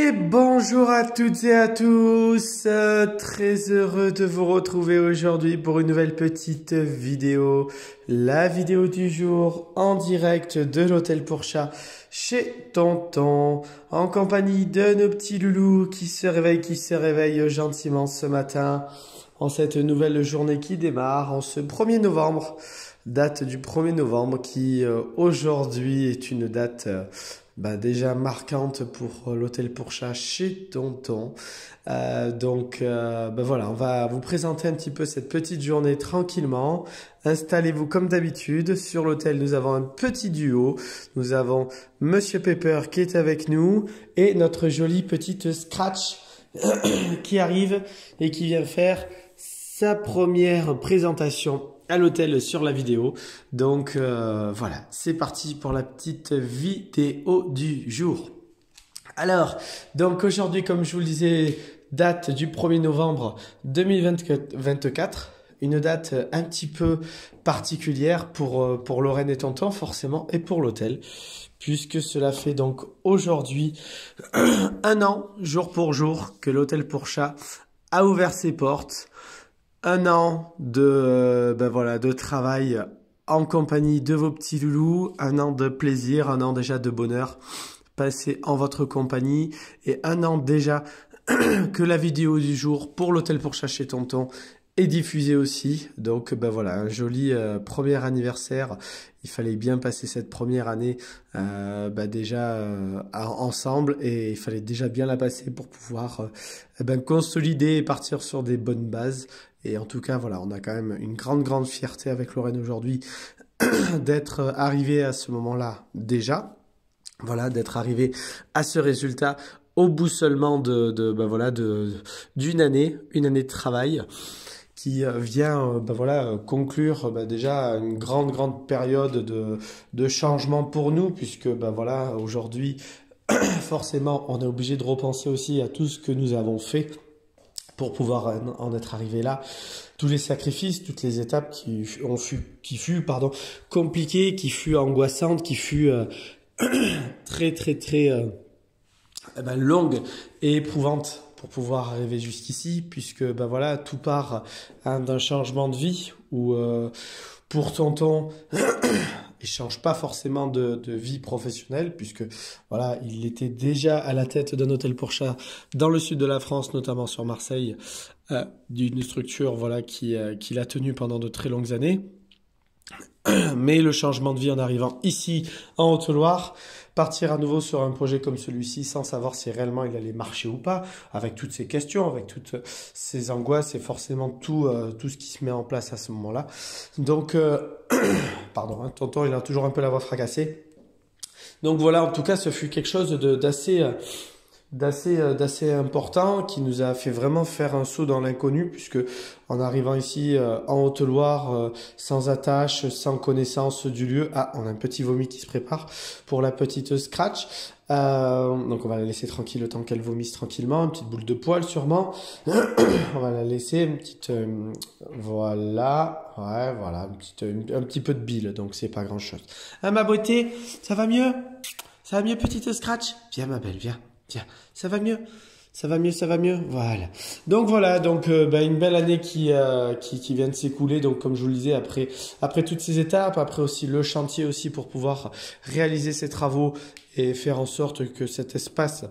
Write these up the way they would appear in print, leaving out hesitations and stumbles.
Et bonjour à toutes et à tous, très heureux de vous retrouver aujourd'hui pour une nouvelle petite vidéo, la vidéo du jour en direct de l'hôtel pour chat chez Tonton, en compagnie de nos petits loulous qui se réveillent gentiment ce matin, en cette nouvelle journée qui démarre, en ce 1er novembre, date du 1er novembre qui aujourd'hui est une date déjà marquante pour l'hôtel pour chat chez Tonton. Voilà, on va vous présenter un petit peu cette petite journée tranquillement. Installez-vous comme d'habitude. Sur l'hôtel, nous avons un petit duo. Nous avons Monsieur Pepper qui est avec nous et notre jolie petite Scratch qui arrive et qui vient faire sa première présentation à l'hôtel sur la vidéo. Donc voilà, c'est parti pour la petite vidéo du jour. Alors, donc aujourd'hui, comme je vous le disais, date du 1er novembre 2024. Une date un petit peu particulière pour Lorraine et Tonton, forcément, et pour l'hôtel, puisque cela fait donc aujourd'hui un an, jour pour jour, que l'hôtel pour chat a ouvert ses portes. Un an de travail en compagnie de vos petits loulous, un an de plaisir, un an déjà de bonheur passé en votre compagnie et un an déjà que la vidéo du jour pour l'hôtel pour chat chez Tonton est diffusée aussi. Donc voilà, un joli premier anniversaire. Il fallait bien passer cette première année ensemble et il fallait déjà bien la passer pour pouvoir consolider et partir sur des bonnes bases. Et en tout cas, voilà, on a quand même une grande fierté avec Lorraine aujourd'hui d'être arrivé à ce moment-là déjà. Voilà, d'être arrivé à ce résultat au bout seulement d'une année, une année de travail qui vient conclure déjà une grande période de changement pour nous, puisque aujourd'hui, forcément, on est obligé de repenser aussi à tout ce que nous avons fait pour pouvoir en être arrivé là, tous les sacrifices, toutes les étapes qui fut compliquées, qui fut angoissantes, qui fut très longue et éprouvante pour pouvoir arriver jusqu'ici, puisque tout part d'un changement de vie où pour Tonton il change pas forcément de vie professionnelle, puisque voilà, il était déjà à la tête d'un hôtel pour chat dans le sud de la France, notamment sur Marseille, d'une structure qu'il a tenue pendant de très longues années. Mais le changement de vie en arrivant ici en Haute-Loire, partir à nouveau sur un projet comme celui-ci sans savoir si réellement il allait marcher ou pas, avec toutes ces questions, avec toutes ces angoisses et forcément tout ce qui se met en place à ce moment-là. Donc, pardon, Tonton il a toujours un peu la voix fracassée. Donc voilà, en tout cas, ce fut quelque chose d'assez important qui nous a fait vraiment faire un saut dans l'inconnu, puisque en arrivant ici en Haute-Loire sans attache, sans connaissance du lieu, on a un petit vomi qui se prépare pour la petite Scratch, donc on va la laisser tranquille le temps qu'elle vomisse tranquillement, une petite boule de poil sûrement. On va la laisser une petite un petit peu de bile, donc c'est pas grand chose. Ma beauté, ça va mieux petite Scratch? Viens ma belle, viens. Tiens, ça va mieux, voilà. Donc voilà, une belle année qui vient de s'écouler. Donc comme je vous le disais, après toutes ces étapes, après aussi le chantier aussi pour pouvoir réaliser ces travaux et faire en sorte que cet espace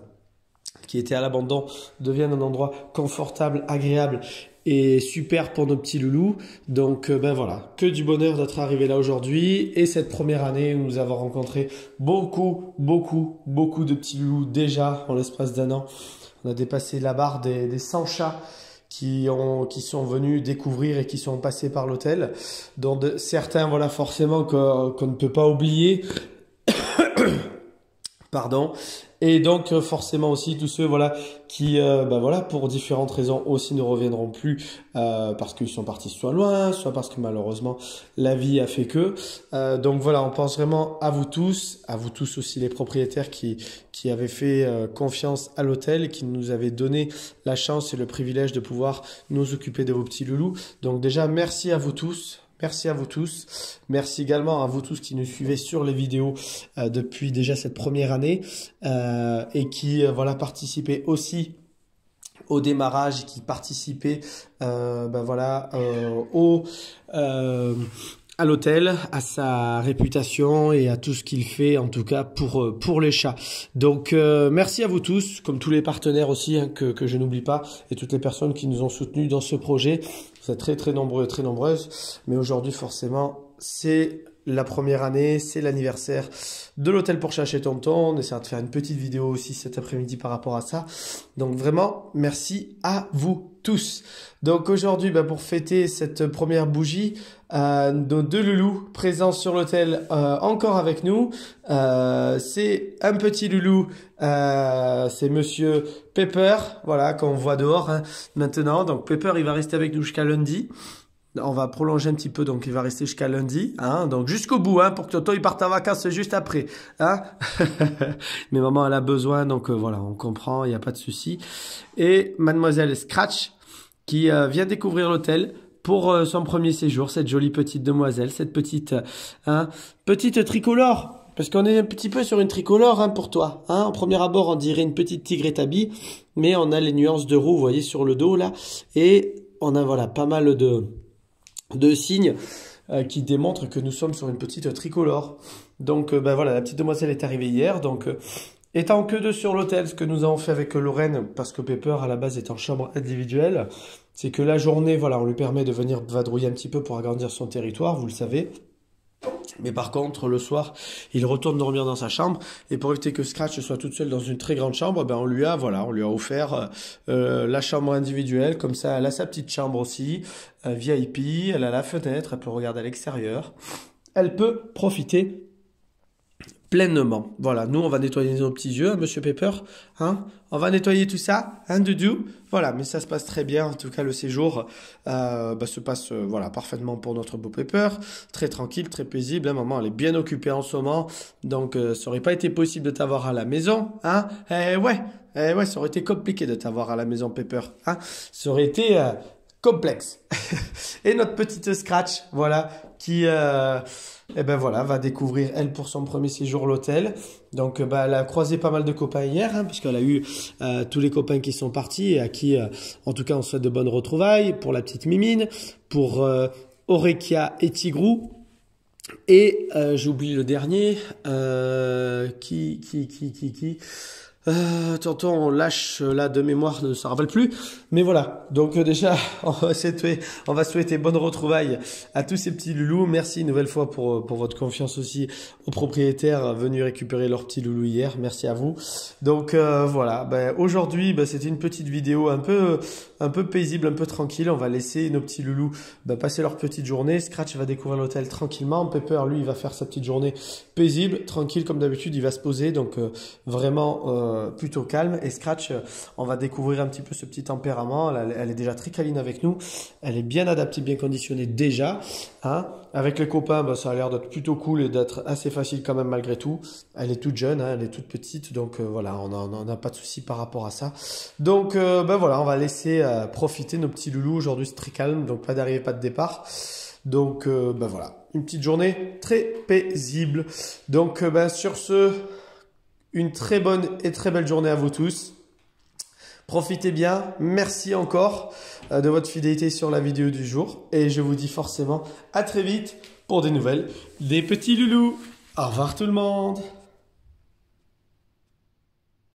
qui était à l'abandon devienne un endroit confortable, agréable et super pour nos petits loulous. Donc voilà, que du bonheur d'être arrivé là aujourd'hui. Et cette première année, nous avons rencontré beaucoup de petits loulous déjà en l'espace d'un an. On a dépassé la barre des 100 chats qui sont venus découvrir et qui sont passés par l'hôtel, dont certains forcément qu'on ne peut pas oublier. Pardon. Et donc forcément aussi tous ceux qui pour différentes raisons aussi ne reviendront plus parce qu'ils sont partis soit loin, soit parce que malheureusement la vie a fait que. Donc voilà, on pense vraiment à vous tous aussi les propriétaires qui avaient fait confiance à l'hôtel, qui nous avaient donné la chance et le privilège de pouvoir nous occuper de vos petits loulous. Donc déjà merci à vous tous. merci à vous tous. Merci également à vous tous qui nous suivez sur les vidéos depuis déjà cette première année et qui voilà, participez aussi au démarrage, qui participaient voilà, à l'hôtel, à sa réputation et à tout ce qu'il fait, en tout cas pour les chats. Donc merci à vous tous, comme tous les partenaires aussi hein, que je n'oublie pas, et toutes les personnes qui nous ont soutenus dans ce projet. Vous êtes très très nombreux, très nombreuses, mais aujourd'hui forcément c'est la première année, c'est l'anniversaire de l'hôtel pour chat chez Tonton. On essaiera de faire une petite vidéo aussi cet après-midi par rapport à ça. Donc vraiment, merci à vous tous. Donc aujourd'hui, pour fêter cette première bougie, nos deux loulous présents sur l'hôtel encore avec nous. C'est un petit loulou, c'est Monsieur Pepper, voilà, qu'on voit dehors hein, maintenant. Donc Pepper, il va rester avec nous jusqu'à lundi. On va prolonger un petit peu, donc il va rester jusqu'à lundi, hein, donc jusqu'au bout, hein, pour que Toto il parte en vacances juste après, hein. Mais maman elle a besoin, donc voilà, on comprend, il n'y a pas de souci. Et Mademoiselle Scratch qui vient découvrir l'hôtel pour son premier séjour, cette jolie petite demoiselle, cette petite, petite tricolore. Parce qu'on est un petit peu sur une tricolore hein, pour toi. Hein. En premier abord, on dirait une petite tigre établie, mais on a les nuances de roux, vous voyez, sur le dos là, et on a voilà pas mal de signes qui démontrent que nous sommes sur une petite tricolore. Donc voilà, la petite demoiselle est arrivée hier. Donc étant que deux sur l'hôtel, ce que nous avons fait avec Lorraine, parce que Pepper à la base est en chambre individuelle, c'est que la journée, voilà, on lui permet de venir vadrouiller un petit peu pour agrandir son territoire, vous le savez. Mais par contre, le soir, il retourne dormir dans sa chambre. Et pour éviter que Scratch soit toute seule dans une très grande chambre, on lui a offert la chambre individuelle. Comme ça, elle a sa petite chambre aussi, VIP. Elle a la fenêtre, elle peut regarder à l'extérieur. Elle peut profiter pleinement. Voilà, nous on va nettoyer nos petits yeux, hein, Monsieur Pepper, hein, on va nettoyer tout ça, hein, Doudou. Voilà, mais ça se passe très bien. En tout cas, le séjour se passe voilà parfaitement pour notre beau Pepper, très tranquille, très paisible. Maman, elle est bien occupée en ce moment, donc ça aurait pas été possible de t'avoir à la maison, hein. Ouais, ça aurait été compliqué de t'avoir à la maison, Pepper, hein. Ça aurait été complexe. Et notre petite Scratch, voilà, qui voilà, va découvrir elle pour son premier séjour l'hôtel. Donc elle a croisé pas mal de copains hier, hein, puisqu'elle a eu tous les copains qui sont partis et à qui en tout cas on souhaite de bonnes retrouvailles, pour la petite Mimine, pour Orekia et Tigrou. Et j'ai oublié le dernier, qui Tonton, on lâche là de mémoire, ne se rappelle plus. Mais voilà, donc déjà, on va souhaiter bonne retrouvailles à tous ces petits loulous. Merci une nouvelle fois pour votre confiance aussi aux propriétaires venus récupérer leurs petits loulous hier. Merci à vous. Donc voilà, aujourd'hui, c'était une petite vidéo un peu paisible, un peu tranquille. On va laisser nos petits loulous passer leur petite journée. Scratch va découvrir l'hôtel tranquillement. Pepper, lui, il va faire sa petite journée paisible, tranquille, comme d'habitude, il va se poser. Donc vraiment plutôt calme. Et Scratch, on va découvrir un petit peu ce petit tempérament. Elle est déjà très câline avec nous. Elle est bien adaptée, bien conditionnée déjà. Hein. Avec les copains, ça a l'air d'être plutôt cool et d'être assez facile quand même malgré tout. Elle est toute jeune, hein, elle est toute petite. Donc voilà, on n'a pas de souci par rapport à ça. Donc voilà, on va laisser profiter nos petits loulous. Aujourd'hui, c'est très calme, donc pas d'arrivée, pas de départ. Donc voilà, une petite journée très paisible. Donc sur ce, une très bonne et très belle journée à vous tous. Profitez bien. Merci encore de votre fidélité sur la vidéo du jour. Et je vous dis forcément à très vite pour des nouvelles des petits loulous. Au revoir tout le monde.